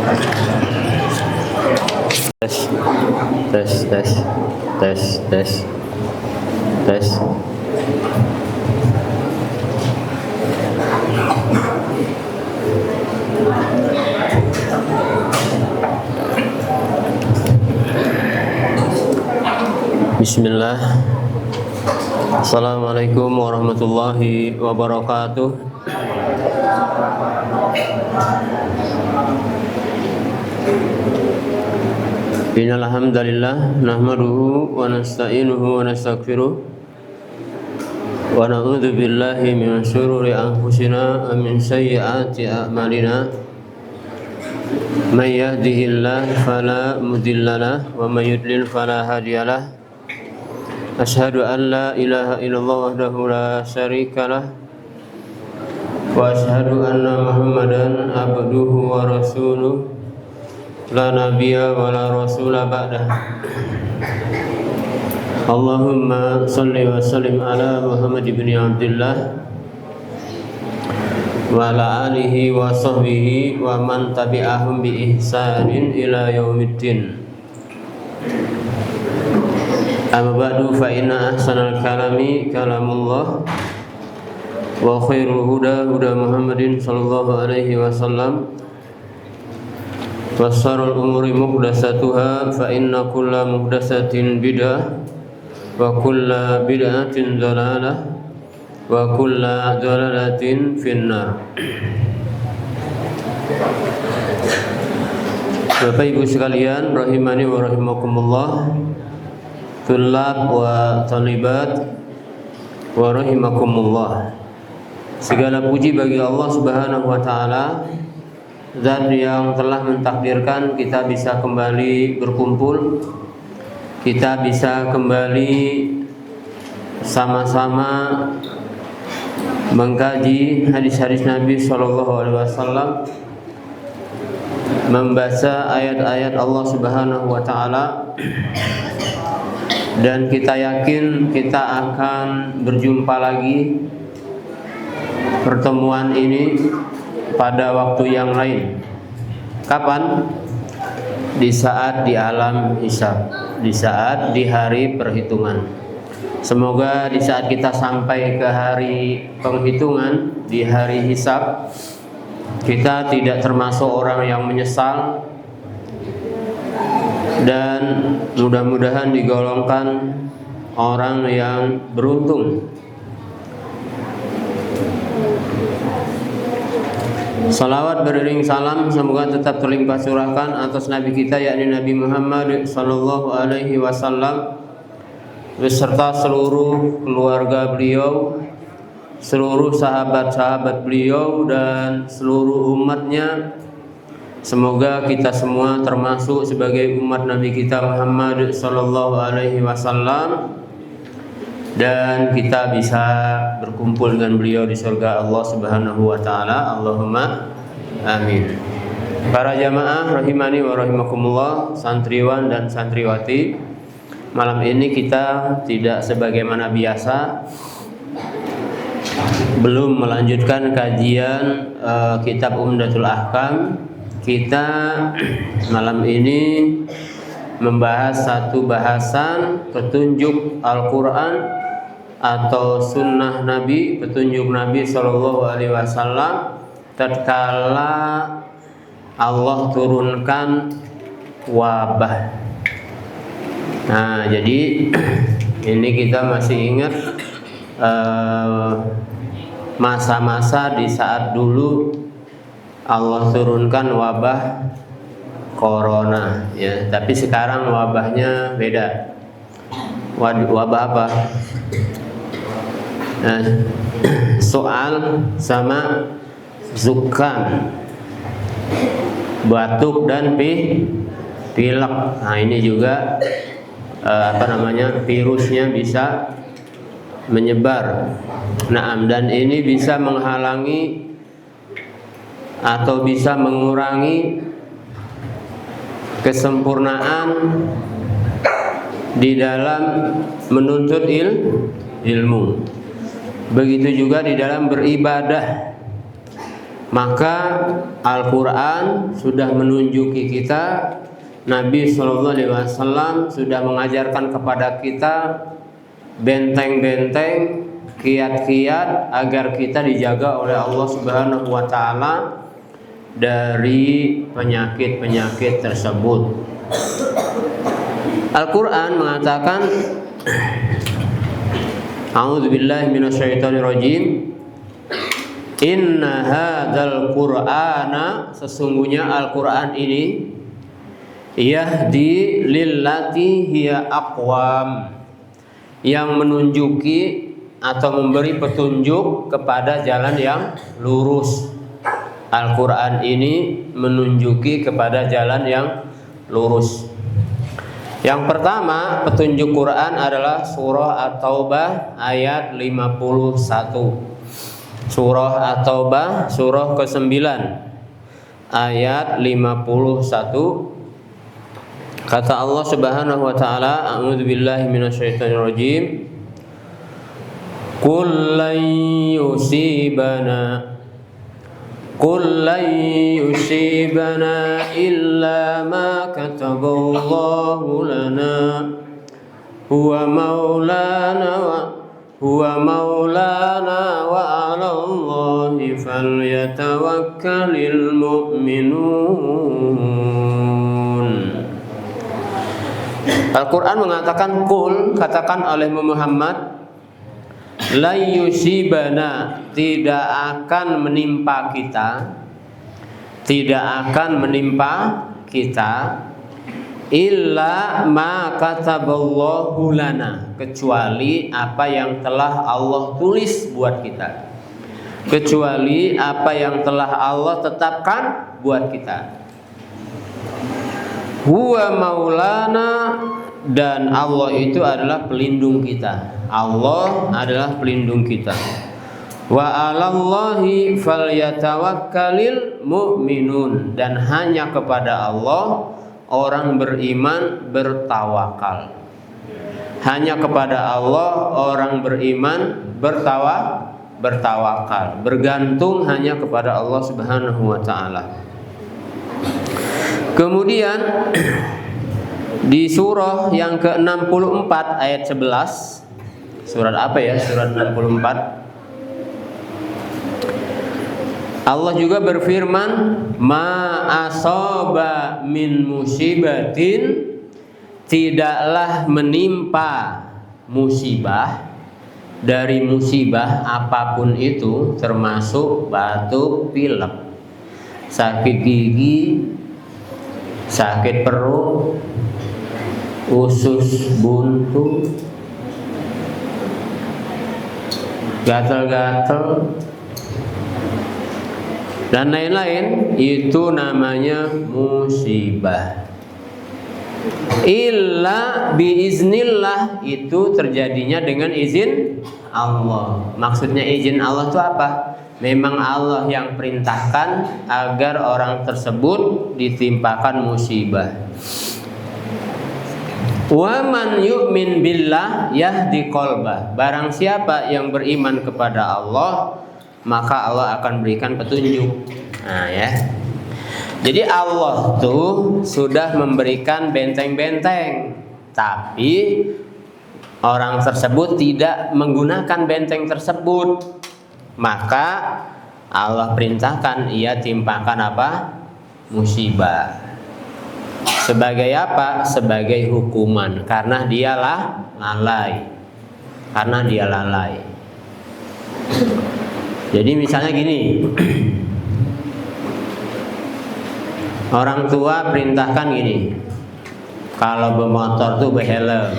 Tes, tes, tes, tes, tes, tes. Bismillah. Assalamualaikum warahmatullahi wabarakatuh. Innal hamdalillah nahmaduhu wa nasta'inuhu wa nastaghfiruh wa na'udzu billahi min shururi anfusina wa min sayyiati a'malina. May yahdihillahu fala mudilla lahu wa may yudlil fala hadiyalah. Asyhadu an la ilaha illallah wahdahu la syarika lah wa asyhadu anna Muhammadan abduhu wa rasuluh la nabiyya wa la rasula ba'dah. Allahumma salli wa sallim ala Muhammad ibn Abdullah wa ala alihi wa sahbihi wa man tabi'ahum bi ihsanin ila yaumiddin. Amma ba'du fa inna ahsanal kalami kalamullah wa khairul huda huda Muhammadin sallallahu alaihi wasallam wa syarrul umuri muhdatsatuha fa inna kulla muhdatsatin bid'ah wa kulla bid'atin dhalalah wa kulla dhalalatin finnar. Bapak Ibu sekalian rahimani wa rahimakumullah, tullab wa talibat wa rahimakumullah. Segala puji bagi Allah Subhanahu wa taala, Zat yang telah mentakdirkan kita bisa kembali berkumpul, kita bisa kembali sama-sama mengkaji hadis-hadis Nabi SAW, membaca ayat-ayat Allah Subhanahu wa taala, dan kita yakin kita akan berjumpa lagi pertemuan ini pada waktu yang lain. Kapan? Di saat di alam hisab, di saat di hari perhitungan. Semoga di saat kita sampai ke hari penghitungan, di hari hisab, kita tidak termasuk orang yang menyesal, dan mudah-mudahan digolongkan orang yang beruntung. Salawat beriring salam semoga tetap terlimpah curahkan atas Nabi kita, yakni Nabi Muhammad sallallahu alaihi wasallam, beserta seluruh keluarga beliau, seluruh sahabat-sahabat beliau, dan seluruh umatnya. Semoga kita semua termasuk sebagai umat Nabi kita Muhammad sallallahu alaihi wasallam, dan kita bisa berkumpul dengan beliau di surga Allah Subhanahu wa taala. Allahumma amin. Para jamaah rahimani wa rahimakumullah, santriwan dan santriwati, malam ini kita tidak sebagaimana biasa, belum melanjutkan kajian kitab Umdatul Ahkam. Kita malam ini membahas satu bahasan petunjuk Al-Quran atau sunnah Nabi, petunjuk Nabi Shallallahu Alaihi Wasallam tatkala Allah turunkan wabah. Nah, jadi ini kita masih ingat masa-masa di saat dulu Allah turunkan wabah corona, ya. Tapi sekarang wabahnya beda. Wabah apa? Nah, soal sama zukam, batuk dan pilek. Nah, ini juga virusnya bisa menyebar. Nah, dan ini bisa menghalangi atau bisa mengurangi kesempurnaan di dalam menuntut ilmu. Begitu juga di dalam beribadah. Maka Al-Quran sudah menunjuki kita, Nabi SAW sudah mengajarkan kepada kita benteng-benteng, kiat-kiat agar kita dijaga oleh Allah Subhanahu wa Ta'ala dari penyakit-penyakit tersebut. Al-Quran mengatakan, A'udzubillahi minasyaitonirrajim, Inna hadzal Qur'ana, sesungguhnya Al-Quran ini yahdi lillati hiya aqwam, yang menunjuki atau memberi petunjuk kepada jalan yang lurus. Al-Quran ini menunjuki kepada jalan yang lurus. Yang pertama, petunjuk Quran adalah surah At-Taubah ayat 51. Surah At-Taubah, surah ke-9 ayat 51. Kata Allah Subhanahu wa Ta'ala, A'udzubillahi minasyaitonirrajim, Qul lan yusibana illa ma kataballahu lana huwa maulana wa 'alallahi falyatawakkalul mu'minun. Al-Quran mengatakan, Qul, katakan oleh Muhammad, la yusibana, tidak akan menimpa kita, illa ma kataballahu lana, kecuali apa yang telah Allah tulis buat kita, kecuali apa yang telah Allah tetapkan buat kita. Huwa maulana, dan Allah itu adalah pelindung kita. Allah adalah pelindung kita. Wa 'alallahi falyatawakkalul mu'minun, dan hanya kepada Allah orang beriman bertawakal. Hanya kepada Allah orang beriman bertawakal, bergantung hanya kepada Allah Subhanahu wa Ta'ala. Kemudian di surah yang ke-64 ayat 11, surat apa ya? Surat 64. Allah juga berfirman, ma asaba min musibatin, tidaklah menimpa musibah, dari musibah apapun itu, termasuk batuk, pilek, sakit gigi, sakit perut, usus buntu, gatal-gatal, dan lain-lain, itu namanya musibah. Illa biiznillah, itu terjadinya dengan izin Allah. Maksudnya izin Allah itu apa? Memang Allah yang perintahkan agar orang tersebut ditimpakan musibah. Wa man yu'min billah yahdi qalbah, barang siapa yang beriman kepada Allah, maka Allah akan berikan petunjuk. Nah ya, jadi Allah tuh sudah memberikan benteng-benteng, tapi orang tersebut tidak menggunakan benteng tersebut, maka Allah perintahkan ia timpakan apa? Musibah. Sebagai apa? Sebagai hukuman, karena dia lalai. Jadi misalnya gini, orang tua perintahkan gini, kalau bermotor tuh berhelm,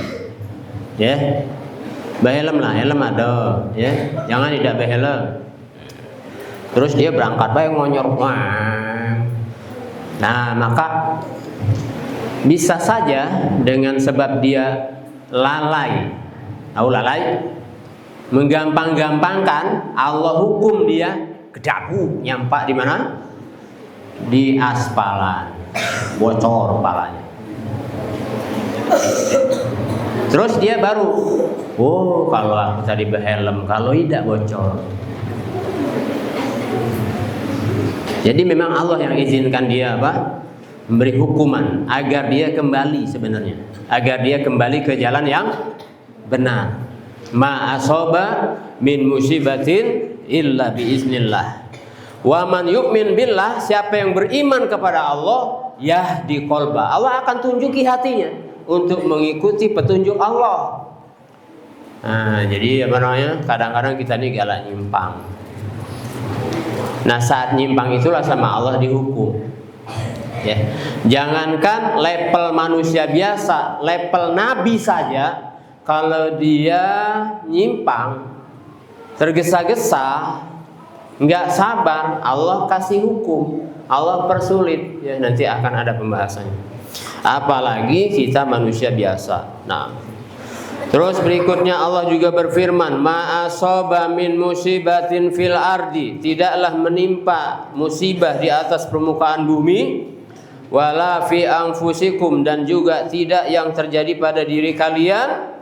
ya, berhelm lah, helm ada, ya, jangan tidak berhelm. Terus dia berangkat baik ngonyor, nah maka bisa saja dengan sebab dia lalai, menggampang-gampangkan, Allah hukum dia kedaku nyampak di mana? Di aspalan, bocor kepalanya. Terus dia baru, oh kalau aku tadi berhelm, kalau tidak bocor. Jadi memang Allah yang izinkan dia apa? Memberi hukuman agar dia kembali sebenarnya, agar dia kembali ke jalan yang benar. Ma asaba min musibatin illa biiznillah. Wa man yu'min billah, siapa yang beriman kepada Allah, yahdi qalba, Allah akan tunjuki hatinya untuk mengikuti petunjuk Allah. Nah, jadi apa namanya? Kadang-kadang kita ini galak nyimpang. Nah, saat nyimpang itulah sama Allah dihukum. Ya. Jangankan level manusia biasa, level nabi saja kalau dia nyimpang, tergesa-gesa, nggak sabar, Allah kasih hukum, Allah persulit. Ya, nanti akan ada pembahasannya. Apalagi kita manusia biasa. Nah, terus berikutnya Allah juga berfirman, ma asaba min musibatin fil ardi, tidaklah menimpa musibah di atas permukaan bumi, wala fi anfusikum, dan juga tidak yang terjadi pada diri kalian,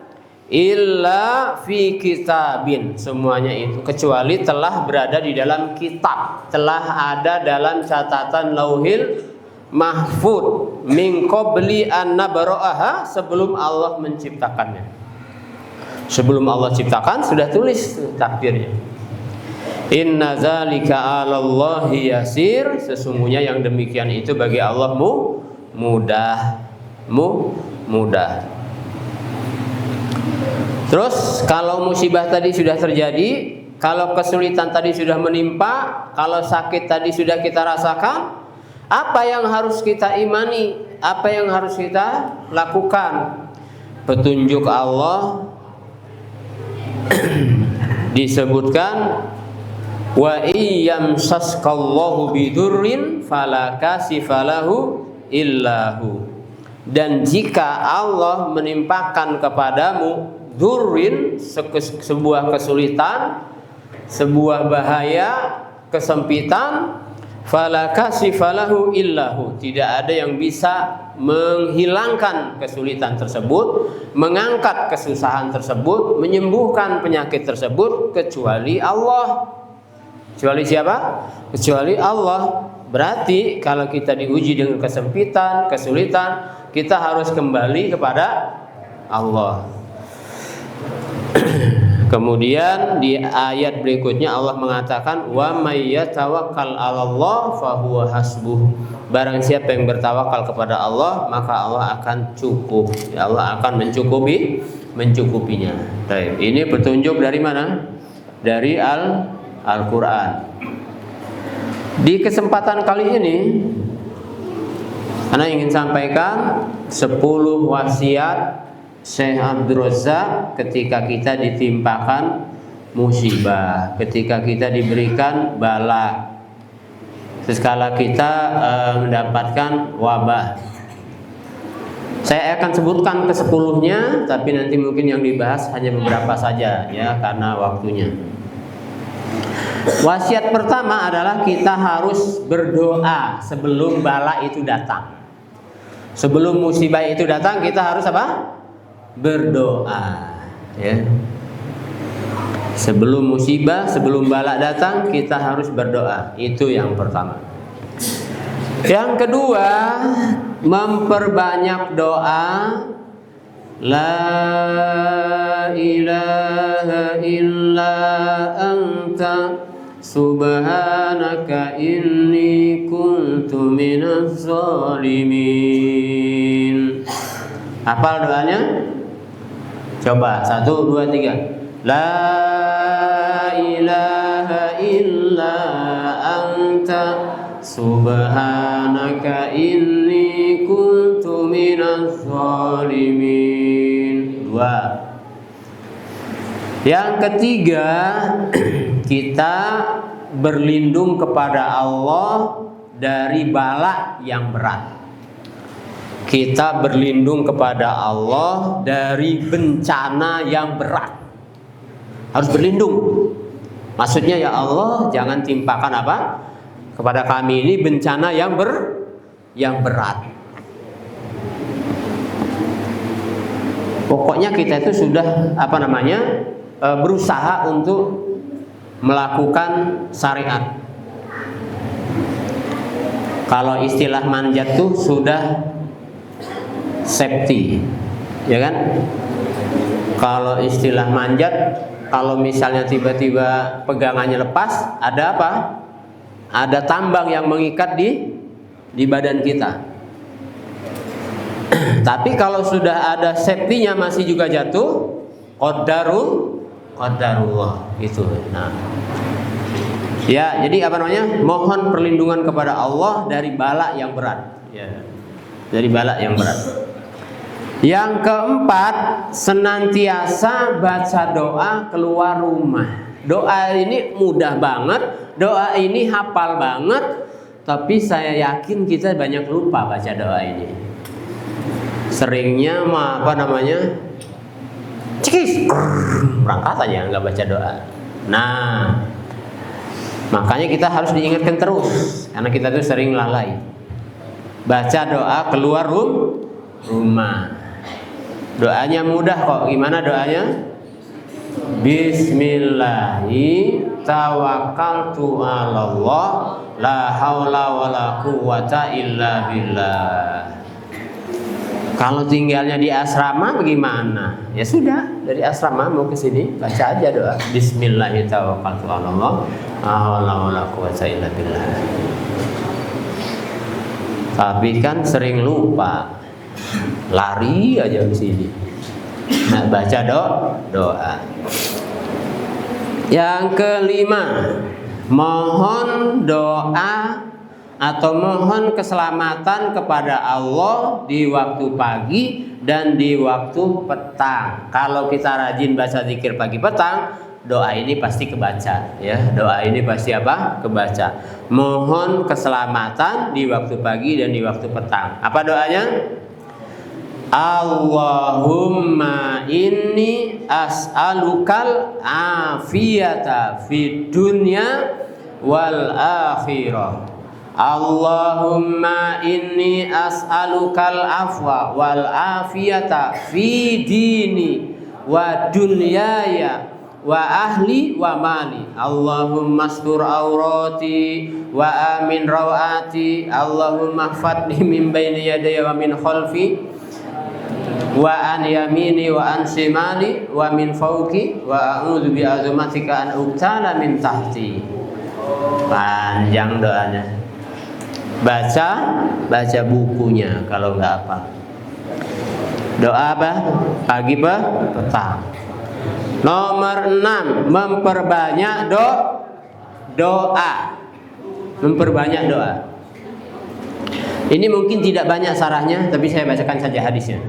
illa fi kitabin, semuanya itu kecuali telah berada di dalam kitab, telah ada dalam catatan lauhil mahfud, min qabli an nabra'aha, sebelum Allah menciptakannya. Sebelum Allah ciptakan sudah tulis takdirnya. Inna zalika 'alallahi yasir, sesungguhnya yang demikian itu bagi Allah mudah. Terus kalau musibah tadi sudah terjadi, kalau kesulitan tadi sudah menimpa, kalau sakit tadi sudah kita rasakan, apa yang harus kita imani? Apa yang harus kita lakukan? Petunjuk Allah disebutkan, wa iyyamsaskallahu bidurrin fala kasifalahu illahu, dan jika Allah menimpakan kepadamu durrin, sebuah kesulitan, sebuah bahaya, kesempitan, fala kasifalahu illahu, tidak ada yang bisa menghilangkan kesulitan tersebut, mengangkat kesusahan tersebut, menyembuhkan penyakit tersebut, kecuali Allah. Kecuali siapa? Kecuali Allah. Berarti kalau kita diuji dengan kesempitan, kesulitan, kita harus kembali kepada Allah. Kemudian di ayat berikutnya Allah mengatakan, wa may yatawakkal 'alallah fahuwa hasbuh, barang siapa yang bertawakal kepada Allah maka Allah akan cukup. Allah akan mencukupinya. Baik, ini petunjuk dari mana? Dari Al-Qur'an. Di kesempatan kali ini Ana ingin sampaikan 10 wasiat Syekh Abdul Razak ketika kita ditimpakan musibah, ketika kita diberikan bala, sesekala kita mendapatkan wabah. Saya akan sebutkan ke-10-nya, tapi nanti mungkin yang dibahas hanya beberapa saja ya, karena waktunya. Wasiat pertama adalah kita harus berdoa sebelum bala itu datang. Sebelum musibah itu datang, kita harus apa? Berdoa ya. Sebelum musibah, sebelum bala datang, kita harus berdoa. Itu yang pertama. Yang kedua, memperbanyak doa. La ilaha illa anta subhanaka inni kuntu minaz zalimin. Hafal doanya? Coba 1, 2, 3. La ilaha illa anta subhanaka inni kuntu minaz zalimin. 2. Yang ketiga, kita berlindung kepada Allah dari bala yang berat. Kita berlindung kepada Allah dari bencana yang berat. Harus berlindung. Maksudnya ya Allah, jangan timpakan apa? Kepada kami ini bencana yang berat. Pokoknya kita itu sudah berusaha untuk melakukan syariat. Kalau istilah manjat tuh sudah safety, ya kan? Kalau istilah manjat, kalau misalnya tiba-tiba pegangannya lepas, ada apa? Ada tambang yang mengikat di badan kita. Tapi kalau sudah ada safety-nya masih juga jatuh, qadarullah gitu. Nah, ya, jadi apa namanya? Mohon perlindungan kepada Allah dari bala yang berat. Ya, dari bala yang berat. Yang keempat, senantiasa baca doa keluar rumah. Doa ini mudah banget, doa ini hafal banget, tapi saya yakin kita banyak lupa baca doa ini. Seringnya apa namanya? Cekis, berangkat aja nggak baca doa. Nah, makanya kita harus diingatkan terus, karena kita tuh sering lalai. Baca doa keluar rumah. Doanya mudah kok. Gimana doanya? Bismillahi tawakkaltu 'alallah la haula wala quwwata illa billah. Kalau tinggalnya di asrama bagaimana? Ya sudah, dari asrama mau ke sini baca aja doa Bismillahi tawakkaltu 'alallah la haula wala quwwata illa billah. Tapi kan sering lupa. Lari aja ke sini. Nah, baca doa. Yang kelima, mohon doa atau mohon keselamatan kepada Allah di waktu pagi dan di waktu petang. Kalau kita rajin baca zikir pagi petang, doa ini pasti kebaca, ya. Doa ini pasti apa? Kebaca. Mohon keselamatan di waktu pagi dan di waktu petang. Apa doanya? Allahumma inni as'alukal afiyata fid dunya wal akhirah. Allahumma inni as'alukal afwa wal afiyata fi dini wa dunyaya wa ahli wa mali. Allahumma astur aurati wa amin rawati. Allahumma hfadni min bayni yadayya wa min khalfi wa an yamini wa an shimali wa min fawqi wa a'udzu bi azmatika an ubtala min tahti. Panjang doanya. Baca bukunya kalau nggak apa. Doa apa? Pagi petang. Nomor 6, memperbanyak doa. Memperbanyak doa. Ini mungkin tidak banyak sarahnya, tapi saya bacakan saja hadisnya.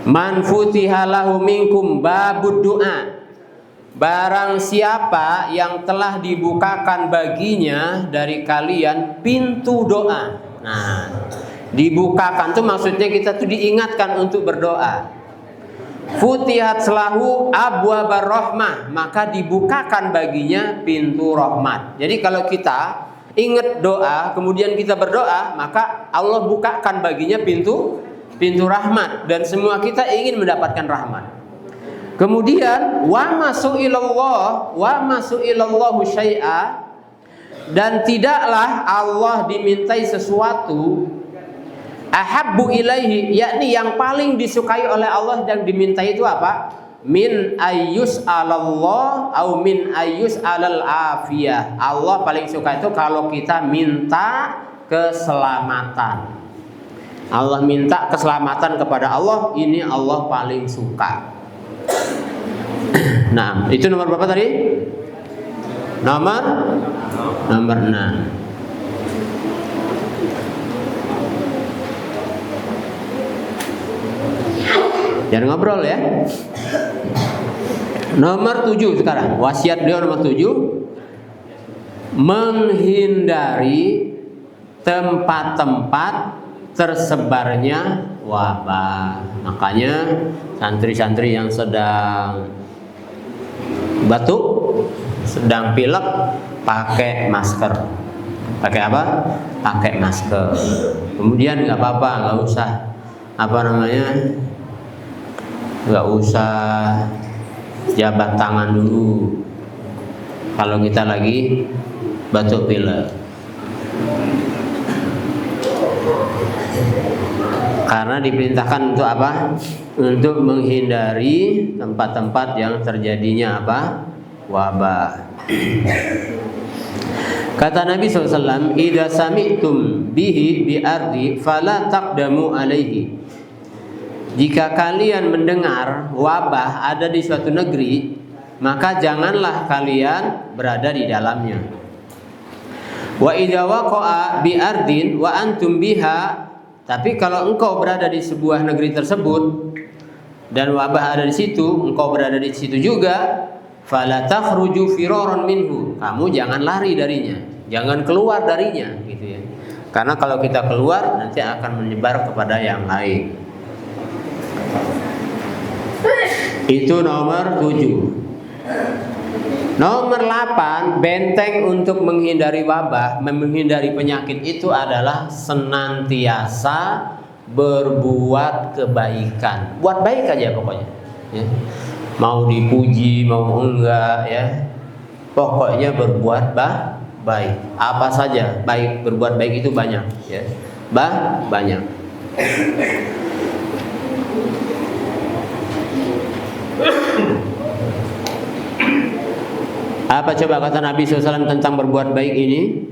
Man futiha lahu minkum babud du'a. Barang siapa yang telah dibukakan baginya dari kalian pintu doa. Nah, dibukakan tuh maksudnya kita tuh diingatkan untuk berdoa. Futihat lahu abwabar rahmah, maka dibukakan baginya pintu rahmat. Jadi kalau kita ingat doa, kemudian kita berdoa, maka Allah bukakan baginya pintu rahmat, dan semua kita ingin mendapatkan rahmat. Kemudian wa masu'ilallahu syai'a, dan tidaklah Allah dimintai sesuatu ahabbu ilaihi, yakni yang paling disukai oleh Allah dan dimintai itu apa? Min ayyus alallah au min ayyus alal afiyah. Allah paling suka itu kalau kita minta keselamatan. Allah minta keselamatan kepada Allah, ini Allah paling suka. Nah, itu nomor berapa tadi? Nomor 6. Jangan ngobrol ya. Nomor 7 sekarang. Wasiat beliau nomor 7, menghindari tempat-tempat tersebarnya wabah. Makanya santri-santri yang sedang batuk, sedang pilek, pakai masker. Pakai apa? Pakai masker. Kemudian nggak apa-apa, nggak usah nggak usah jabat tangan dulu kalau kita lagi batuk pilek. Karena diperintahkan untuk apa? Untuk menghindari tempat-tempat yang terjadinya apa? Wabah. Kata Nabi SAW, "Idza sami'tum bihi bi ardi fala taqdamu alaihi." Jika kalian mendengar wabah ada di suatu negeri, maka janganlah kalian berada di dalamnya. Wa idza waqa'a bi ardin wa antum biha, tapi kalau engkau berada di sebuah negeri tersebut dan wabah ada di situ, engkau berada di situ juga, fala takhruju firaran minhu. Kamu jangan lari darinya, jangan keluar darinya gitu ya. Karena kalau kita keluar nanti akan menyebar kepada yang lain. Itu nomor 7. Nomor 8, benteng untuk menghindari wabah, menghindari penyakit itu adalah senantiasa berbuat kebaikan. Buat baik aja pokoknya ya. Mau dipuji mau enggak ya, pokoknya berbuat baik. Apa saja baik, berbuat baik itu banyak ya. Banyak. Apa coba kata Nabi SAW tentang berbuat baik ini?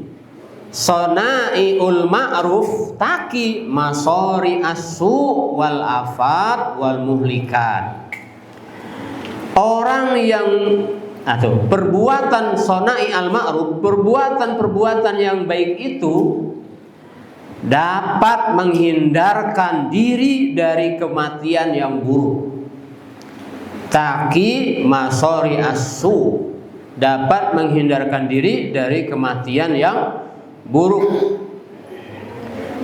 Sona'iul ma'ruf taki masori asu wal afat wal muhlikat. Orang yang atau perbuatan sona'i al ma'ruf, perbuatan yang baik itu dapat menghindarkan diri dari kematian yang buruk. Taki masori asu, dapat menghindarkan diri dari kematian yang buruk.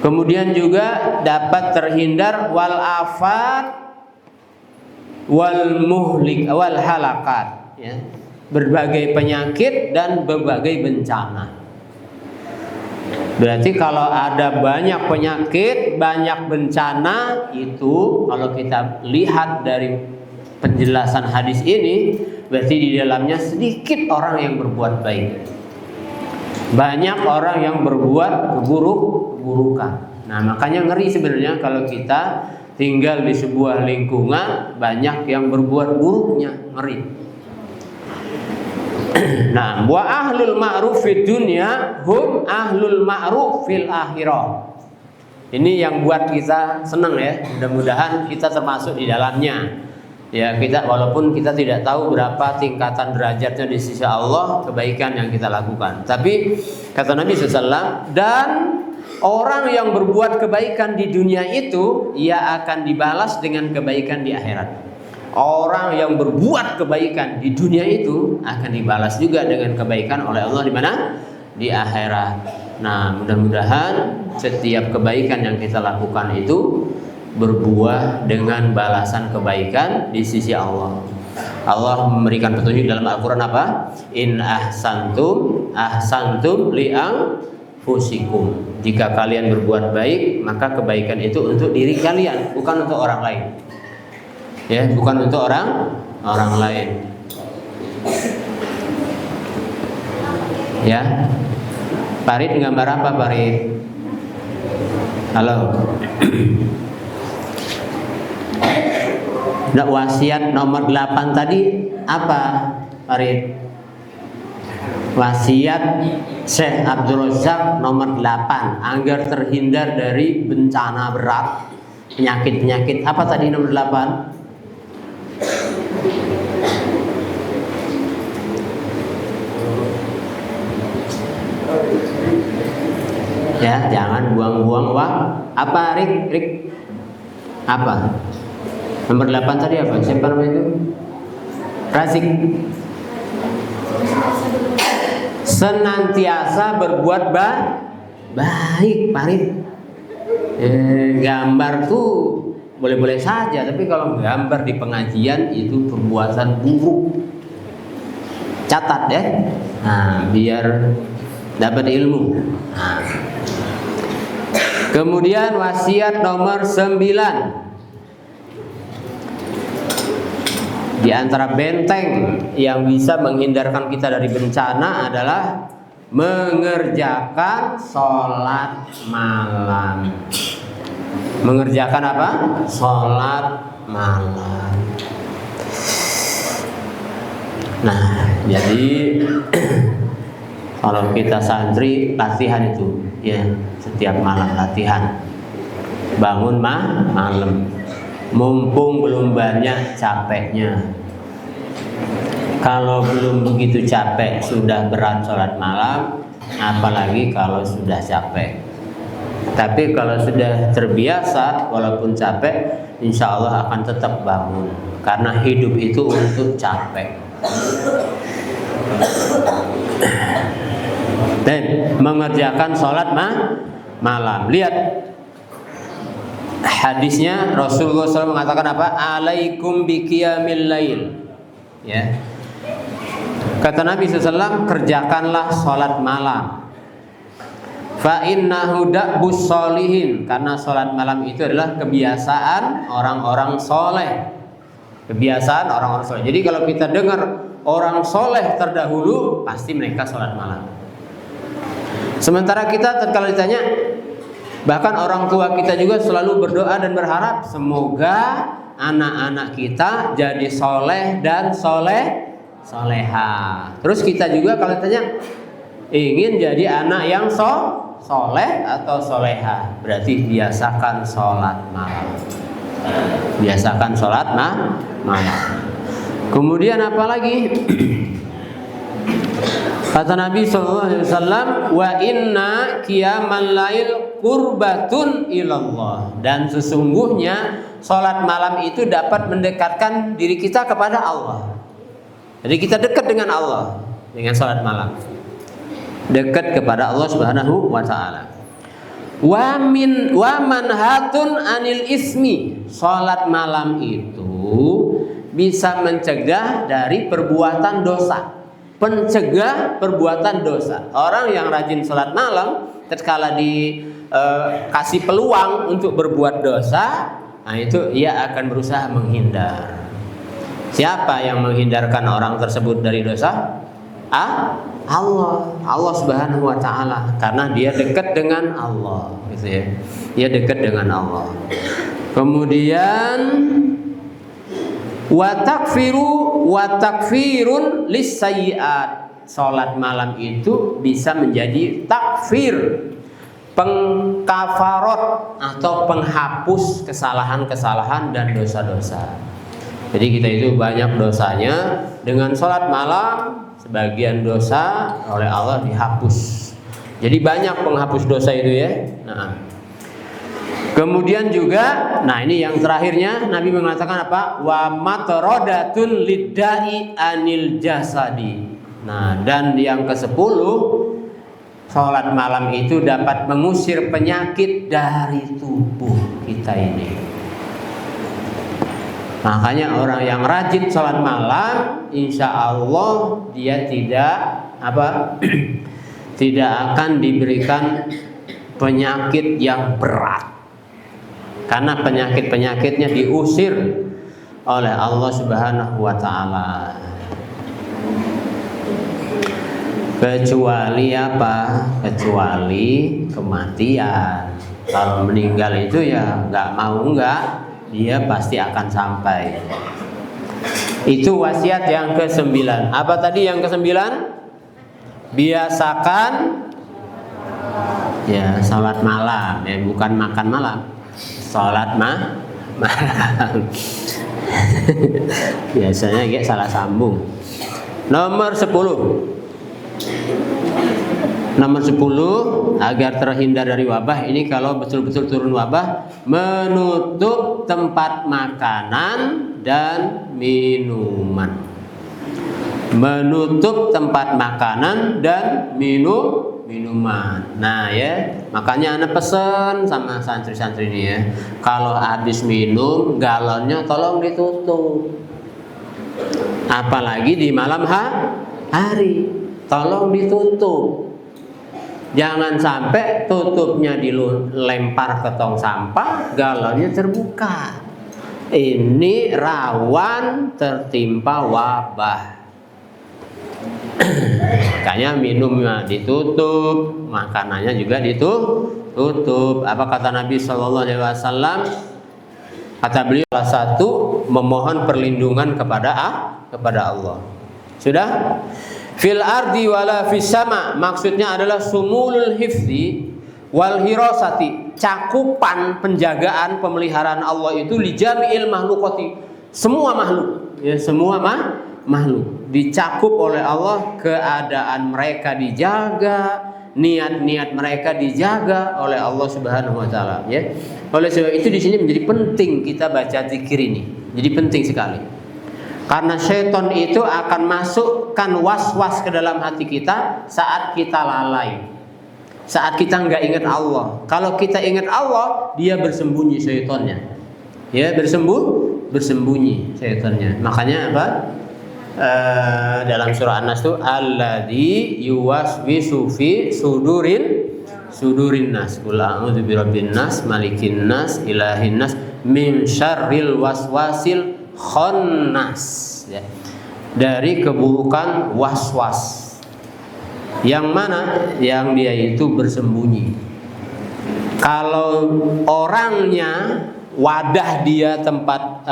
Kemudian juga dapat terhindar wal afat wal muhlik wal halakat ya. Berbagai penyakit dan berbagai bencana. Berarti kalau ada banyak penyakit, banyak bencana, itu kalau kita lihat dari penjelasan hadis ini, berarti di dalamnya sedikit orang yang berbuat baik, banyak orang yang berbuat keburukan. Nah makanya ngeri sebenarnya kalau kita tinggal di sebuah lingkungan banyak yang berbuat buruknya, ngeri. Nah, wa ahlul ma'ruf fid dunya hum ahlul ma'ruf fil akhirah. Ini yang buat kita senang ya. Mudah-mudahan kita termasuk di dalamnya. Ya, kita walaupun kita tidak tahu berapa tingkatan derajatnya di sisi Allah kebaikan yang kita lakukan. Tapi kata Nabi SAW, dan orang yang berbuat kebaikan di dunia itu, ia akan dibalas dengan kebaikan di akhirat. Orang yang berbuat kebaikan di dunia itu akan dibalas juga dengan kebaikan oleh Allah di mana? Di akhirat. Nah, mudah-mudahan setiap kebaikan yang kita lakukan itu berbuah dengan balasan kebaikan di sisi Allah. Allah memberikan petunjuk dalam Al-Quran apa? In ahsantum li'anfusikum. Jika kalian berbuat baik, maka kebaikan itu untuk diri kalian, bukan untuk orang lain. Ya, bukan untuk orang lain. Ya. Farid gambar apa, Farid? Halo. Nah, wasiat nomor 8 tadi apa, Farid? Wasiat Syekh Abdul Razak nomor 8 agar terhindar dari bencana berat, penyakit-penyakit. Apa tadi nomor 8? Ya, jangan buang-buang uang. Apa, Rik? Apa? Nomor 8 tadi apa? Siapa namanya itu? Razik. Senantiasa berbuat baik, Farid. Gambar tuh boleh-boleh saja, tapi kalau gambar di pengajian itu perbuatan buruk. Catat ya. Nah, biar dapat ilmu. Nah. Kemudian wasiat nomor 9. Di antara benteng yang bisa menghindarkan kita dari bencana adalah mengerjakan sholat malam. mengerjakan apa? Sholat malam. Nah, jadi kalau kita santri latihan itu, ya setiap malam latihan, bangun malam, mumpung belum banyak capeknya. Kalau belum begitu capek, sudah berat sholat malam, apalagi kalau sudah capek. Tapi kalau sudah terbiasa, walaupun capek, insya Allah akan tetap bangun. Karena hidup itu untuk capek. Dan mengerjakan sholat malam. Lihat hadisnya, Rasulullah SAW mengatakan apa? Alaikum biqiyamil lail. Ya. Kata Nabi SAW, kerjakanlah sholat malam. Fa innahu da'bus sholihin, karena sholat malam itu adalah kebiasaan orang-orang soleh. Kebiasaan orang-orang soleh. Jadi kalau kita dengar orang soleh terdahulu, pasti mereka sholat malam. Sementara kita tatkala ditanya, bahkan orang tua kita juga selalu berdoa dan berharap semoga anak-anak kita jadi soleh dan soleha. Terus kita juga kalau ditanya ingin jadi anak yang soleh atau soleha, berarti biasakan sholat malam. Biasakan sholat malam. Kemudian apa lagi? Kata Nabi SAW, wa inna qiyamal lail qurbatun ilallah. Dan sesungguhnya sholat malam itu dapat mendekatkan diri kita kepada Allah. Jadi kita dekat dengan Allah dengan sholat malam, dekat kepada Allah Subhanahu wa taala. Wa manhatun anil ismi. Sholat malam itu bisa mencegah dari perbuatan dosa. Pencegah perbuatan dosa. Orang yang rajin sholat malam, tatkala dikasih peluang untuk berbuat dosa, nah itu ia akan berusaha menghindar. Siapa yang menghindarkan orang tersebut dari dosa? Allah Subhanahu wa taala, karena dia dekat dengan Allah, gitu ya. Dia dekat dengan Allah. Kemudian wa takfirun lisayyi'at. Salat malam itu bisa menjadi takfir, pengkafarot atau penghapus kesalahan-kesalahan dan dosa-dosa. Jadi kita itu banyak dosanya, dengan sholat malam sebagian dosa oleh Allah dihapus. Jadi banyak penghapus dosa itu ya. Nah, kemudian juga, nah ini yang terakhirnya Nabi mengatakan apa? Wa matrodatun liddai anil jasadi. Nah, dan yang ke-10, sholat malam itu dapat mengusir penyakit dari tubuh kita ini. Makanya orang yang rajin sholat malam, insya Allah dia tidak akan diberikan penyakit yang berat, karena penyakit-penyakitnya diusir oleh Allah Subhanahu wa taala. Kecuali apa? Kecuali kematian. Kalau meninggal itu ya nggak mau nggak, dia pasti akan sampai. Itu wasiat yang ke-9. Apa tadi yang ke-9? Biasakan ya salat malam, ya bukan makan malam. Salat malam. Biasanya kayak salah sambung. Nomor 10. Nomor 10, agar terhindar dari wabah ini, kalau betul-betul turun wabah, menutup tempat makanan dan minuman. Menutup tempat makanan dan minuman. Nah ya, makanya anak pesen sama santri-santri ini ya, kalau habis minum galonnya tolong ditutup. Apalagi di malam hari, tolong ditutup. Jangan sampai tutupnya dilempar ke tong sampah, galonnya terbuka. Ini rawan tertimpa wabah. Makanya minumnya ditutup, makanannya juga ditutup. tutup. Apa kata Nabi Shallallahu Alaihi Wasallam? Kata beliau, salah satu memohon perlindungan kepada Allah. Sudah? Fil ardi wala fis sama, maksudnya adalah sumulul hifzi wal hirasati, cakupan penjagaan pemeliharaan Allah itu li jami'il mahlukati, semua makhluk, ya, semua makhluk dicakup oleh Allah, keadaan mereka dijaga, niat-niat mereka dijaga oleh Allah Subhanahu wa taala, ya. Oleh sebab itu di sini menjadi penting kita baca zikir ini. Jadi penting sekali. Karena syaitan itu akan masukkan was-was ke dalam hati kita saat kita lalai, saat kita nggak ingat Allah. Kalau kita ingat Allah, dia bersembunyi syaitannya, ya, bersembunyi syaitannya. Makanya apa? Dalam surah An-Nas itu alladzi yuwaswisu fi sudurin nas, qul a'udzu birabbin nas, malikin nas, ilahin nas, min syarril waswasil khannas, ya. Dari keburukan was-was. Yang mana? Yang dia itu bersembunyi. Kalau orangnya, wadah dia, tempat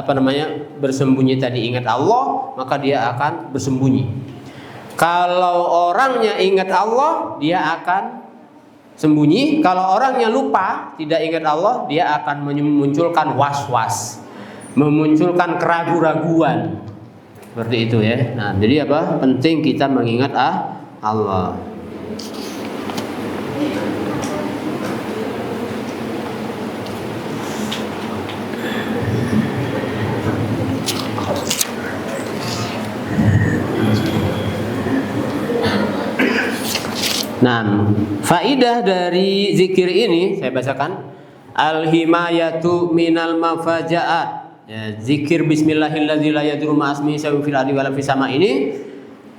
bersembunyi tadi ingat Allah, maka dia akan bersembunyi. Kalau orangnya ingat Allah, dia akan sembunyi. Kalau orangnya lupa, tidak ingat Allah, dia akan memunculkan was-was, memunculkan keraguan-raguan. Seperti itu, ya. Nah, jadi apa? Penting kita mengingat Allah. Nah, faidah dari zikir ini saya bacakan. Al-himayatu minal mafajaat. Ya, zikir bismillahirrahmanirrahim la yadurru ma'asmihi syai'un fil ardi wala fis sama ini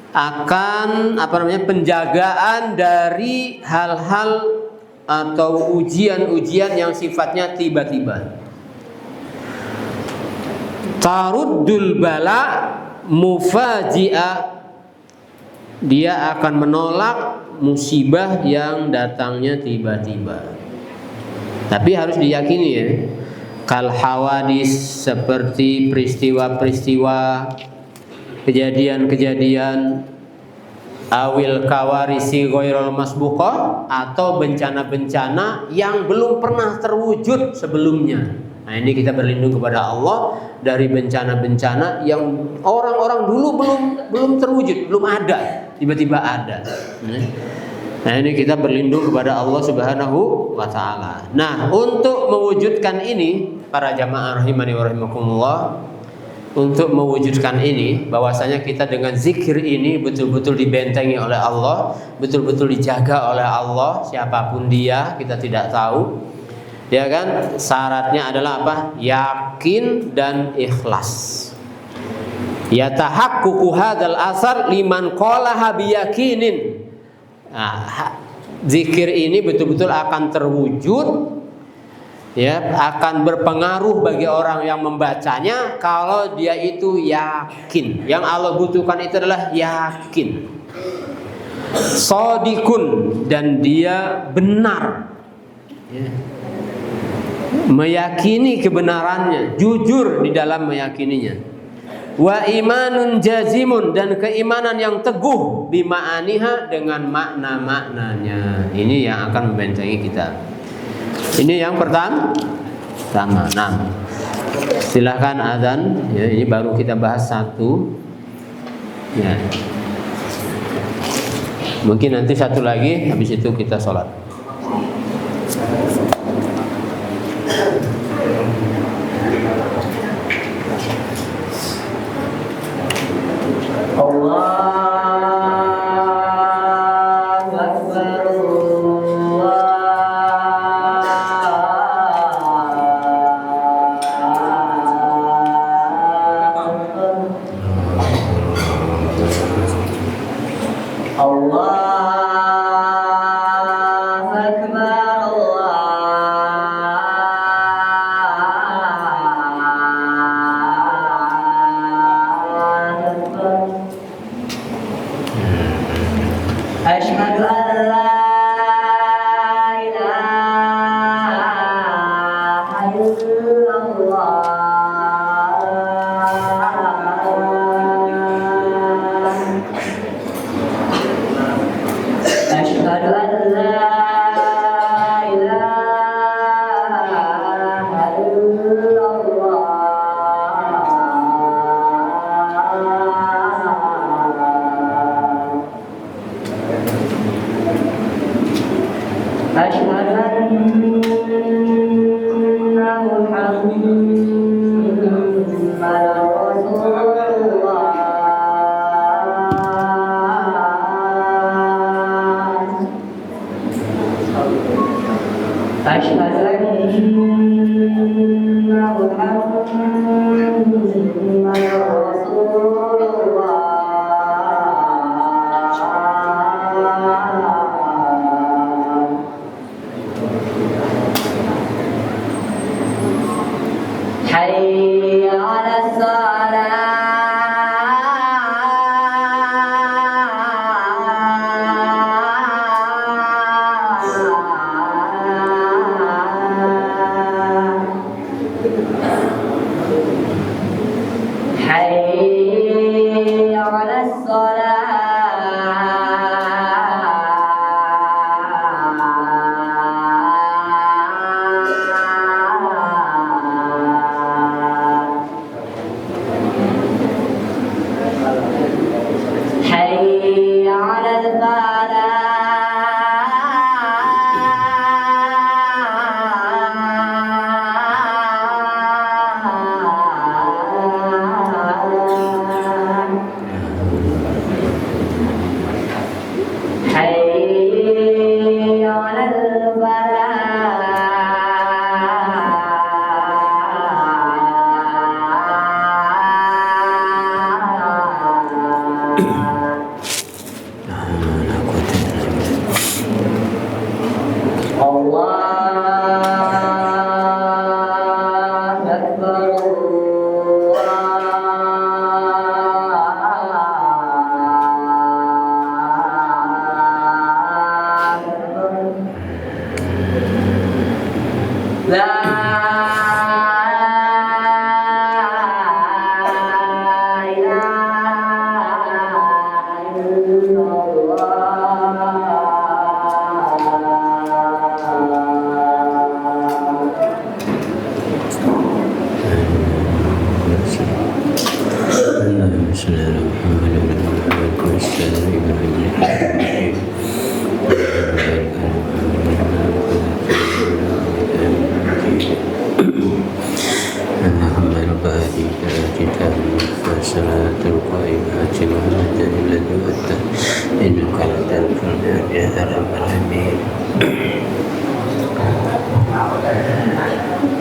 akan penjagaan dari hal-hal atau ujian-ujian yang sifatnya tiba-tiba. Taruddul bala mufaji'ah, dia akan menolak musibah yang datangnya tiba-tiba. Tapi harus diyakini, ya. Kal hawadis, seperti peristiwa-peristiwa, kejadian-kejadian, awil kawarisi ghairul masbuqah, atau bencana-bencana yang belum pernah terwujud sebelumnya. Nah, ini kita berlindung kepada Allah dari bencana-bencana yang orang-orang dulu belum terwujud, belum ada, tiba-tiba ada. Nah, ini kita berlindung kepada Allah Subhanahu wa taala. Nah, untuk mewujudkan ini, para jamaah rahimani wa rahimakumullah, untuk mewujudkan ini, bahwasanya kita dengan zikir ini betul-betul dibentengi oleh Allah, betul-betul dijaga oleh Allah, siapapun dia, kita tidak tahu. Ya kan? Syaratnya adalah apa? Yakin dan ikhlas. Yatahaqququ hadzal asar liman qalaha biyaqinin. Nah, zikir ini betul-betul akan terwujud, ya, akan berpengaruh bagi orang yang membacanya kalau dia itu yakin. Yang Allah butuhkan itu adalah yakin, shadikun, dan dia benar, ya, meyakini kebenarannya, jujur di dalam meyakininya. Wa imanun jazimun, dan keimanan yang teguh bima'aniha, dengan makna-maknanya. Ini yang akan membentengi kita. Ini yang pertama. Nah, silahkan azan, ya, ini baru kita bahas satu, ya. Mungkin nanti satu lagi, habis itu kita sholat.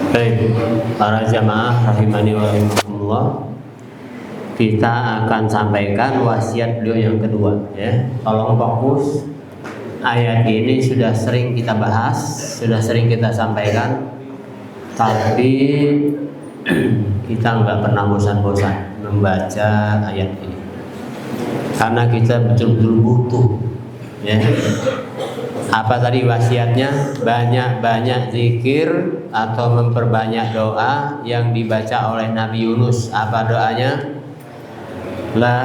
Baik, para jamaah rahimani wa rahimakumullah, kita akan sampaikan wasiat beliau yang kedua, ya. Tolong fokus. Ayat ini sudah sering kita bahas, sudah sering kita sampaikan, tapi kita nggak pernah bosan-bosan membaca ayat ini karena kita betul-betul butuh, ya. Apa tadi wasiatnya? Banyak-banyak zikir atau memperbanyak doa yang dibaca oleh Nabi Yunus. Apa doanya? La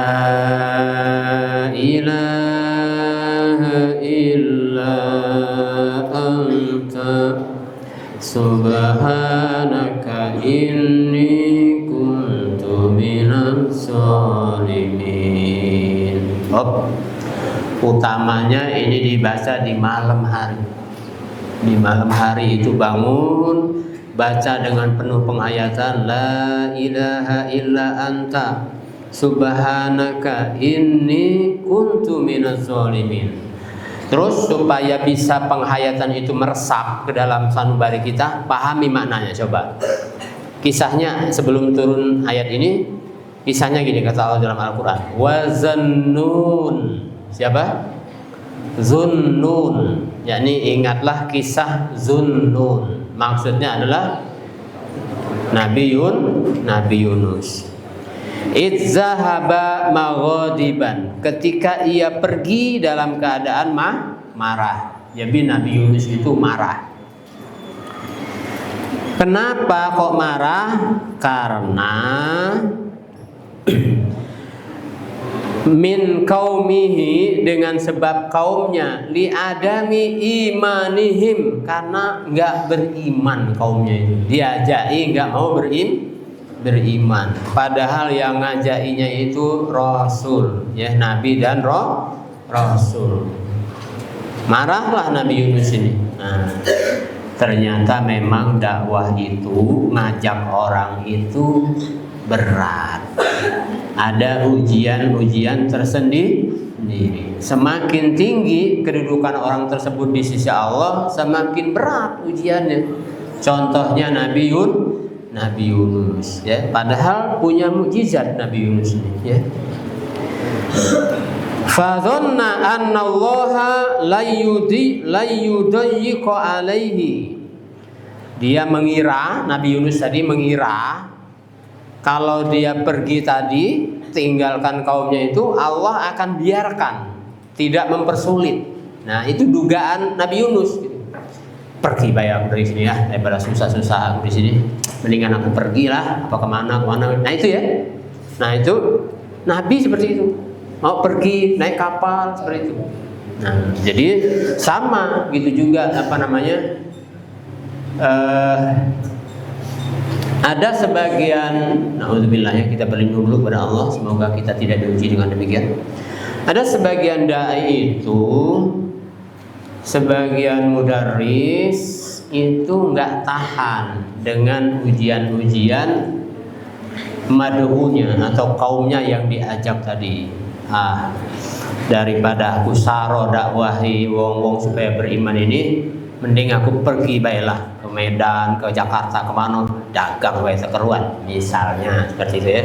ilaha illa anta subhanaka inni kuntu minaz zalimin. Utamanya ini dibaca di malam hari. Di malam hari itu bangun, baca dengan penuh penghayatan La ilaha illa anta subhanaka inni kuntu minaz zalimin. Terus supaya bisa penghayatan itu meresap ke dalam sanubari kita, pahami maknanya. Coba kisahnya sebelum turun ayat ini, kisahnya gini kata Allah dalam Al-Quran, wa zannun. Siapa? Zunnun. Yakni ingatlah kisah Zunnun. Maksudnya adalah Nabi Yunus. Idzahaba maghadiban. Ketika ia pergi dalam keadaan marah. Jadi Nabi Yunus itu marah. Kenapa kok marah? Karena min kaumihi, dengan sebab kaumnya, li adami imanihim, karena nggak beriman kaumnya itu. Diajai nggak mau beriman. Padahal yang ngajainya itu Rasul, ya, Nabi dan Rasul. Marahlah Nabi Yunus ini. Nah, ternyata memang dakwah itu, ngajak orang itu berat. Ada ujian-ujian tersendiri. Semakin tinggi kedudukan orang tersebut di sisi Allah, semakin berat ujiannya. Contohnya Nabi Yunus, ya. Padahal punya mukjizat Nabi Yunus ini, ya. Fadhanna anna Allaha la yudayyiqu alaihi. Dia mengira, Nabi Yunus tadi mengira, kalau dia pergi tadi, tinggalkan kaumnya itu, Allah akan biarkan, tidak mempersulit. Nah, itu dugaan Nabi Yunus. Pergi bayar dari sini ya, daripada susah-susah aku di sini. Mendingan aku pergilah, apa kemana. Nah itu ya. Nah itu Nabi seperti itu. Mau pergi naik kapal seperti itu. Nah, jadi sama gitu juga ada sebagian, na'udzubillah, ya, kita berlindung dulu kepada Allah, semoga kita tidak diuji dengan demikian. Ada sebagian dai itu, sebagian mudarris itu nggak tahan dengan ujian-ujian madhunya atau kaumnya yang diajak tadi. Daripada aku saro dakwahi wong-wong supaya beriman ini, mending aku pergi baiklah ke Medan, ke Jakarta, kemana, dagang wae sekeruan, misalnya seperti itu ya.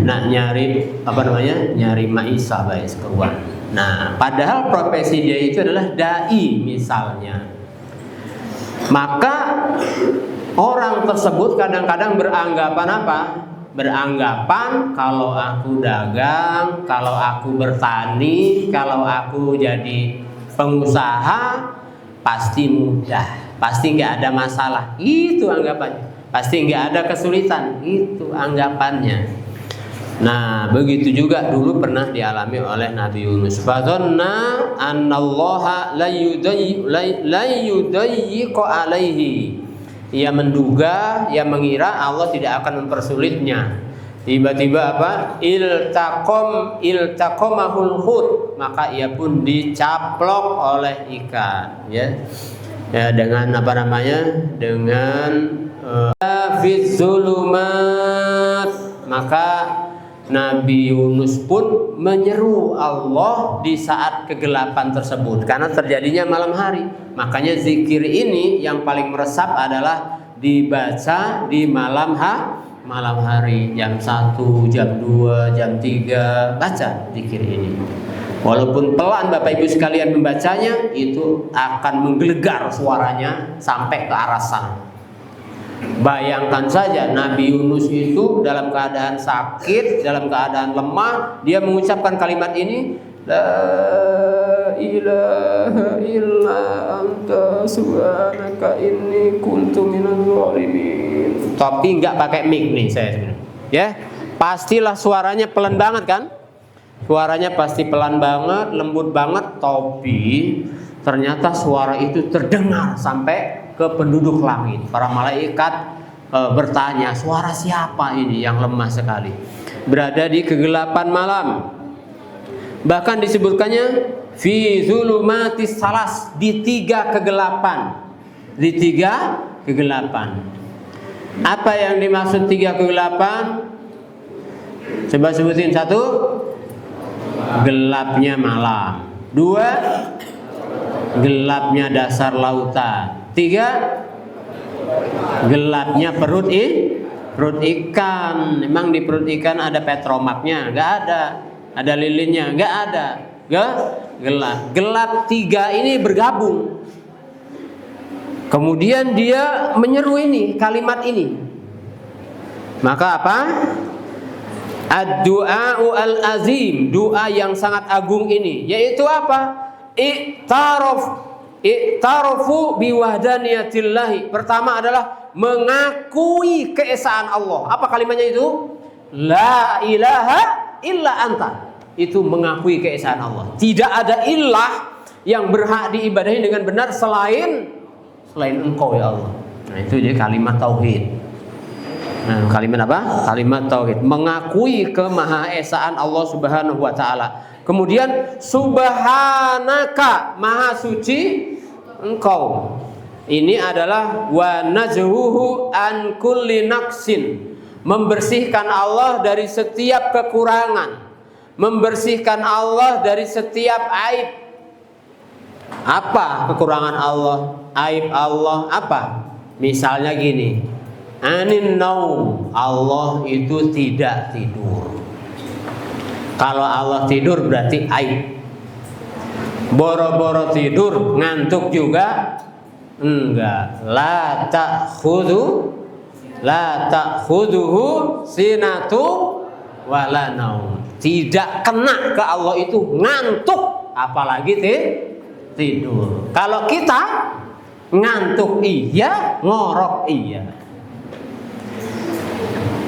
Nah, nyari maisha bae sekeruan. Nah, padahal profesi dia itu adalah dai misalnya. Maka orang tersebut kadang-kadang beranggapan apa? Beranggapan kalau aku dagang, kalau aku bertani, kalau aku jadi pengusaha pasti mudah, pasti nggak ada masalah. Itu anggapannya. Pasti nggak ada kesulitan. Itu anggapannya. Nah, begitu juga dulu pernah dialami oleh Nabi Yunus. Fadhanna annallaha la yudayyiqu alaihi. Ia menduga, ia mengira Allah tidak akan mempersulitnya. Tiba-tiba apa? Iltaqamahul hut, maka ia pun dicaplok oleh ikan, ya. Ya, dengan dengan fiz zulumat, maka Nabi Yunus pun menyeru Allah di saat kegelapan tersebut, karena terjadinya malam hari. Makanya zikir ini yang paling meresap adalah dibaca di malam hari, jam 1, jam 2, jam 3, baca zikir ini. Walaupun pelan Bapak Ibu sekalian membacanya, itu akan menggelegar suaranya sampai ke arah sana. Bayangkan saja Nabi Yunus itu dalam keadaan sakit, dalam keadaan lemah, dia mengucapkan kalimat ini, la ilaha illa anta subhanaka inni kuntu minadz zalimin. Tapi nggak pakai mic nih saya sebenarnya. Ya, pastilah suaranya pelan banget kan? Suaranya pasti pelan banget, lembut banget, tapi ternyata suara itu terdengar sampai ke penduduk langit. Para malaikat bertanya, suara siapa ini yang lemah sekali? Berada di kegelapan malam. Bahkan disebutkannya fi zulumatis salas, di 3 kegelapan. Di 3 kegelapan. Apa yang dimaksud 3 kegelapan? Coba sebutin. 1, gelapnya malam. 2, gelapnya dasar lautan. 3, gelapnya perut ikan. Memang di perut ikan ada petromaknya? Nggak ada. Ada lilinnya? Nggak ada. Gelap 3 ini bergabung. Kemudian dia menyeru ini, kalimat ini. Maka apa? Ad-du'a'u al-azim, doa yang sangat agung ini, yaitu apa? I'taraf i'tarafu biwahdaniyatillahi. Pertama adalah mengakui keesaan Allah. Apa kalimatnya itu? La ilaha illa anta. Itu mengakui keesaan Allah. Tidak ada ilah yang berhak diibadahi dengan benar selain Engkau ya Allah. Nah, itu jadi kalimat tauhid. Nah, kalimat apa? Kalimat tauhid, mengakui kemahaesaan Allah Subhanahu wa taala. Kemudian subhanaka, maha suci Engkau. Ini adalah wa najhuhu an kulli naqsin, membersihkan Allah dari setiap kekurangan, membersihkan Allah dari setiap aib. Apa kekurangan Allah? Aib Allah apa? Misalnya gini, anin naum, Allah itu tidak tidur. Kalau Allah tidur berarti aib. Boro-boro tidur, ngantuk juga enggak. La ta'khuduhu sinatu wala naum. Tidak kena ke Allah itu ngantuk, apalagi tidur. Kalau kita ngantuk iya, ngorok iya,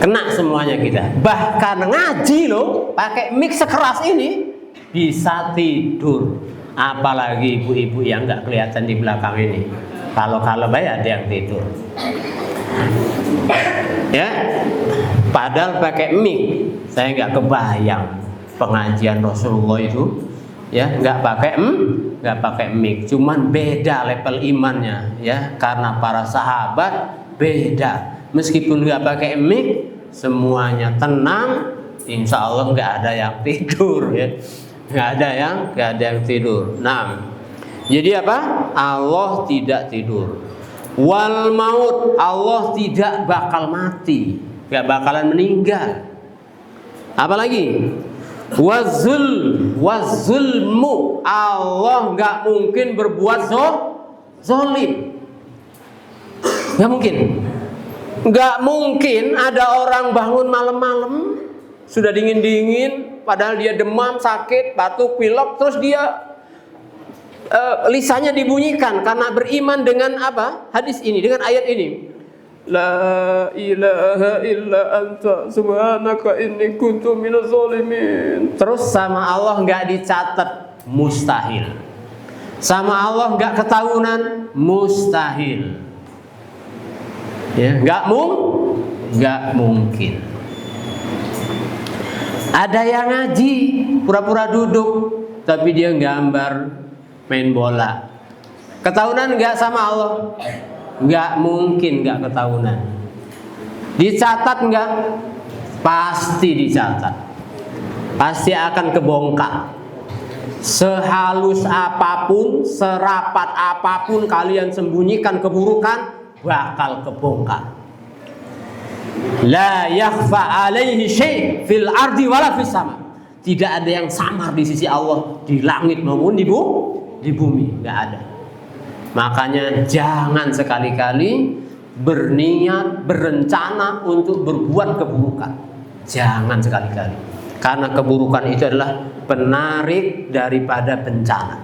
kena semuanya kita. Bahkan ngaji loh, pakai mic sekeras ini bisa tidur. Apalagi ibu-ibu yang nggak kelihatan di belakang ini. Kalau baik ada yang tidur. Ya, padahal pakai mic. Saya nggak kebayang pengajian Rasulullah itu, ya nggak pakai mic. Cuman beda level imannya, ya, karena para sahabat beda. Meskipun nggak pakai mic, semuanya tenang, insya Allah nggak ada yang tidur, ya, nggak ada yang tidur. Nah, jadi apa? Allah tidak tidur. Wal maut, Allah tidak bakal mati, nggak bakalan meninggal. Apalagi wazulmu, Allah nggak mungkin berbuat zolim, nggak mungkin. Nggak mungkin ada orang bangun malam-malam sudah dingin-dingin, padahal dia demam, sakit, batuk, pilek, terus dia lisannya dibunyikan karena beriman dengan apa? Hadis ini, dengan ayat ini. La ilaha illa anta subhanaka inni kuntu minaz zalimin. Terus sama Allah nggak dicatat, mustahil. Sama Allah nggak ketahunan, mustahil. Ya, nggak mungkin. Ada yang ngaji, pura-pura duduk, tapi dia gambar main bola. Ketahunan nggak sama Allah? Nggak mungkin nggak ketahunan. Dicatat nggak? Pasti dicatat. Pasti akan kebongkar. Sehalus apapun, serapat apapun kalian sembunyikan keburukan, bakal kebongkar. La yakhfa alaihi syai' fil ardi wala fis sama. Tidak ada yang samar di sisi Allah di langit maupun di bumi, nggak ada. Makanya jangan sekali-kali berniat, berencana untuk berbuat keburukan. Jangan sekali-kali. Karena keburukan itu adalah penarik daripada bencana.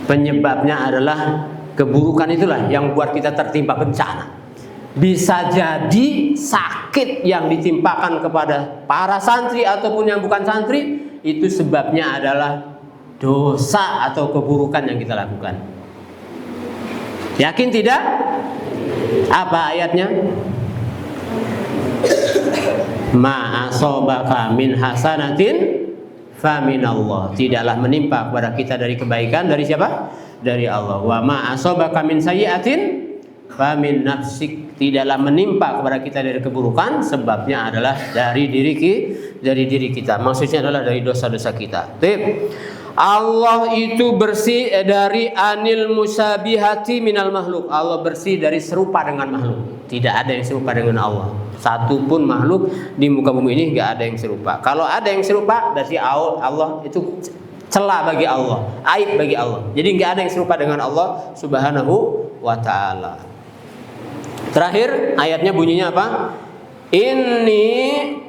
Penyebabnya adalah keburukan itulah yang buat kita tertimpa bencana. Bisa jadi sakit yang ditimpakan kepada para santri ataupun yang bukan santri, itu sebabnya adalah dosa atau keburukan yang kita lakukan. Yakin tidak? Apa ayatnya? Ma asobaka min hasanatin faminallah. Tidaklah menimpa kepada kita dari kebaikan, dari siapa? Dari Allah. Wa ma asobaka min sayyi'atin famin nafsik. Tidaklah menimpa kepada kita dari keburukan, sebabnya adalah dari diri kita. Maksudnya adalah dari dosa-dosa kita. Allah itu bersih dari anil musabihati minal makhluk. Allah bersih dari serupa dengan makhluk. Tidak ada yang serupa dengan Allah. Satu pun makhluk di muka bumi ini nggak ada yang serupa. Kalau ada yang serupa, berarti Allah itu celah bagi Allah, aib bagi Allah. Jadi nggak ada yang serupa dengan Allah Subhanahu wa ta'ala. Terakhir ayatnya bunyinya apa? Inni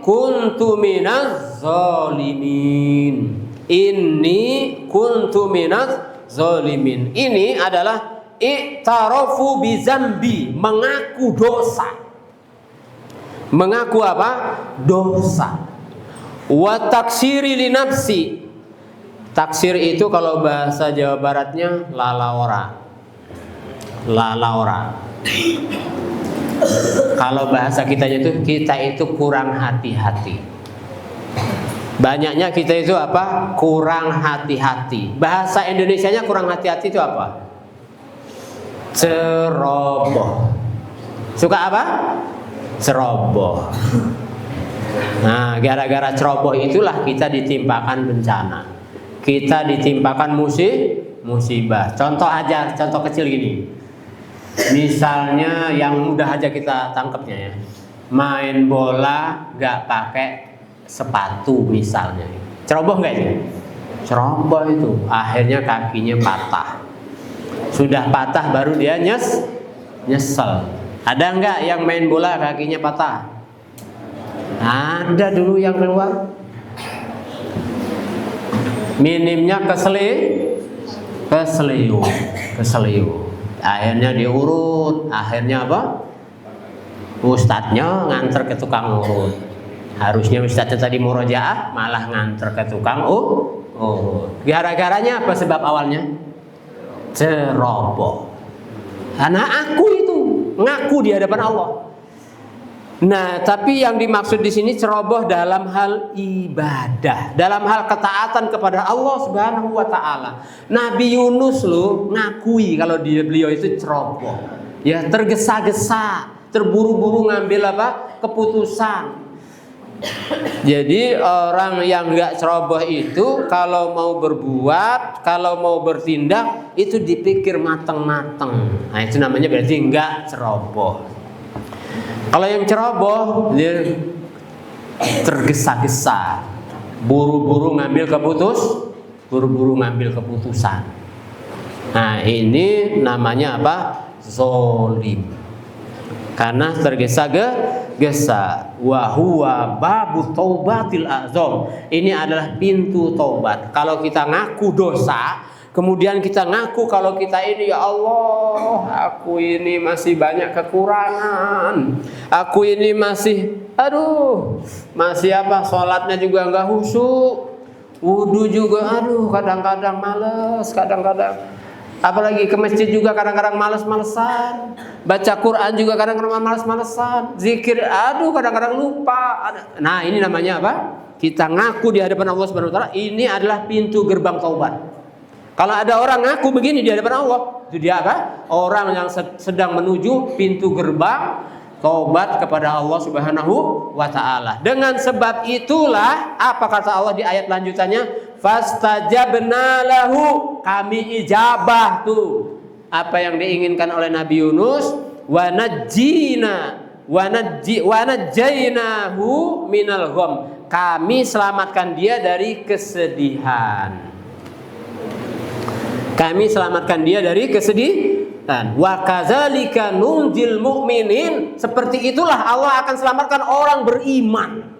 kuntu minaz zalimin. Inni kuntu minaz zalimin. Ini adalah i'tarafu bizambi, mengaku dosa. Mengaku apa? Dosa. Wa taksiri li nafsi. Taksir itu kalau bahasa Jawa Baratnya lalaora. Lalaora. Kalau bahasa kita itu kurang hati-hati. Banyaknya kita itu apa? Kurang hati-hati. Bahasa Indonesianya kurang hati-hati itu apa? Ceroboh. Suka apa? Ceroboh. Nah, gara-gara ceroboh itulah kita ditimpakan bencana. Kita ditimpakan musibah. Contoh kecil gini. Misalnya yang mudah aja kita tangkapnya ya. Main bola gak pakai sepatu misalnya. Ceroboh gak itu? Ceroboh itu. Akhirnya kakinya patah. Sudah patah baru dia nyesel. Ada nggak yang main bola kakinya patah? Ada dulu yang keluar. Minimnya keseliu. Akhirnya diurut. Akhirnya apa? Ustadznya nganter ke tukang urut. Harusnya ustadznya tadi murojaah, malah nganter ke tukang urut. Gara-garanya apa sebab awalnya? Ceroboh. Karena aku itu ngaku di hadapan Allah. Nah, tapi yang dimaksud di sini ceroboh dalam hal ibadah, dalam hal ketaatan kepada Allah Subhanahu wa taala. Nabi Yunus loh ngakui kalau beliau itu ceroboh. Ya, tergesa-gesa, terburu-buru ngambil apa? Keputusan. Jadi orang yang nggak ceroboh itu kalau mau berbuat, kalau mau bertindak itu dipikir matang-matang. Nah, itu namanya berarti nggak ceroboh. Kalau yang ceroboh dia tergesa-gesa, buru-buru ngambil keputusan. Nah, ini namanya apa? Zolim. Karena tergesa-gesa. Wa huwa babu taubatil azam. Ini adalah pintu taubat. Kalau kita ngaku dosa, kemudian kita ngaku kalau kita ini, ya Allah, aku ini masih banyak kekurangan. Aku ini masih apa? Sholatnya juga nggak khusyuk. Wudu juga, kadang-kadang males, kadang-kadang. Apalagi ke masjid juga kadang-kadang males-malesan. Baca Quran juga kadang-kadang males-malesan. Zikir, kadang-kadang lupa. Nah, ini namanya apa? Kita ngaku di hadapan Allah Subhanahu wa taala, ini adalah pintu gerbang taubat. Kalau ada orang ngaku begini di hadapan Allah, itu dia apa? Orang yang sedang menuju pintu gerbang taubat kepada Allah Subhanahu wa taala. Dengan sebab itulah apa kata Allah di ayat lanjutannya? Fastajabna lahu, kami ijabah tuh apa yang diinginkan oleh Nabi Yunus, wa najjainahu minal gham, kami selamatkan dia dari kesedihan. Wa kadzalika nunjil mu'minin, seperti itulah Allah akan selamatkan orang beriman.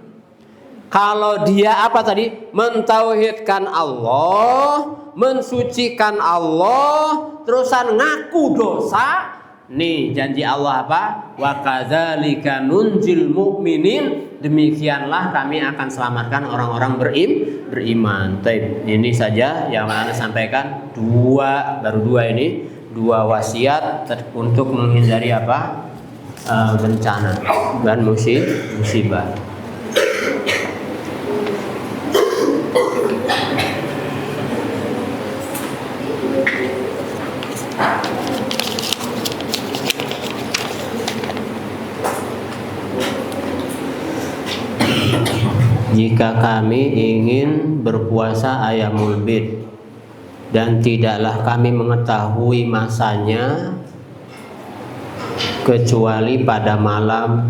Kalau dia apa tadi? Mentauhidkan Allah, mensucikan Allah, terusan ngaku dosa. Nih janji Allah apa? Wa kadzalika nunjil mu'minin, demikianlah kami akan selamatkan orang-orang beriman. Baik, ini saja yang Anda sampaikan. Baru dua wasiat untuk menghindari apa? Bencana dan musibah. Jika kami ingin berpuasa Ayyamul Bid dan tidaklah kami mengetahui masanya kecuali pada malam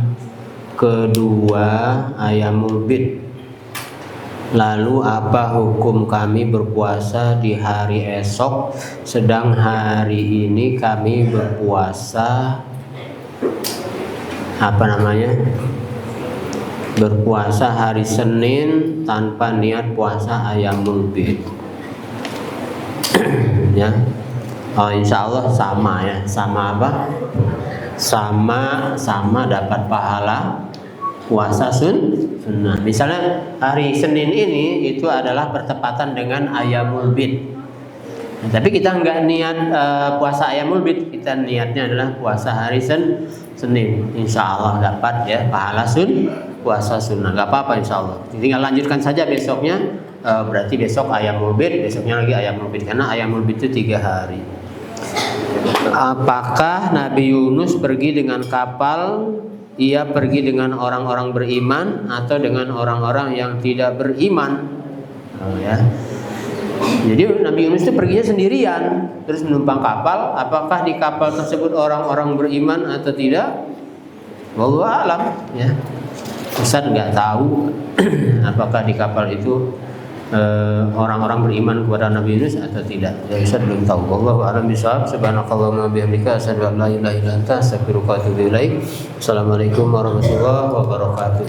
kedua Ayyamul Bid, lalu apa hukum kami berpuasa di hari esok, sedang hari ini kami berpuasa berpuasa hari Senin tanpa niat puasa Ayyamul Bid. Ya. Oh, insya Allah sama ya. Sama apa? Sama dapat pahala puasa sunnah. Misalnya hari Senin ini itu adalah bertepatan dengan Ayyamul Bid. Nah, tapi kita nggak niat puasa Ayyamul Bid, kita niatnya adalah puasa hari Senin. Insya Allah dapat ya pahala puasa sunnah. Nggak apa-apa insya Allah. Tinggal lanjutkan saja besoknya. Berarti besok Ayyamul Bid, besoknya lagi Ayyamul Bid, karena Ayyamul Bid itu 3 hari. Apakah Nabi Yunus pergi dengan kapal? Ia pergi dengan orang-orang beriman atau dengan orang-orang yang tidak beriman? Ya. Jadi Nabi Yunus itu perginya sendirian, terus menumpang kapal. Apakah di kapal tersebut orang-orang beriman atau tidak? Wallahu a'lam. Ya. Ustaz nggak tahu apakah di kapal itu orang-orang beriman kepada Nabi Yunus atau tidak. Ya, Ustaz belum tahu. Wallahu a'lam bishawab. Subhanakallahumma bihamdika asyhadu an la ilaha illa anta astaghfiruka wa atubu ilaik. Assalamualaikum warahmatullahi wabarakatuh.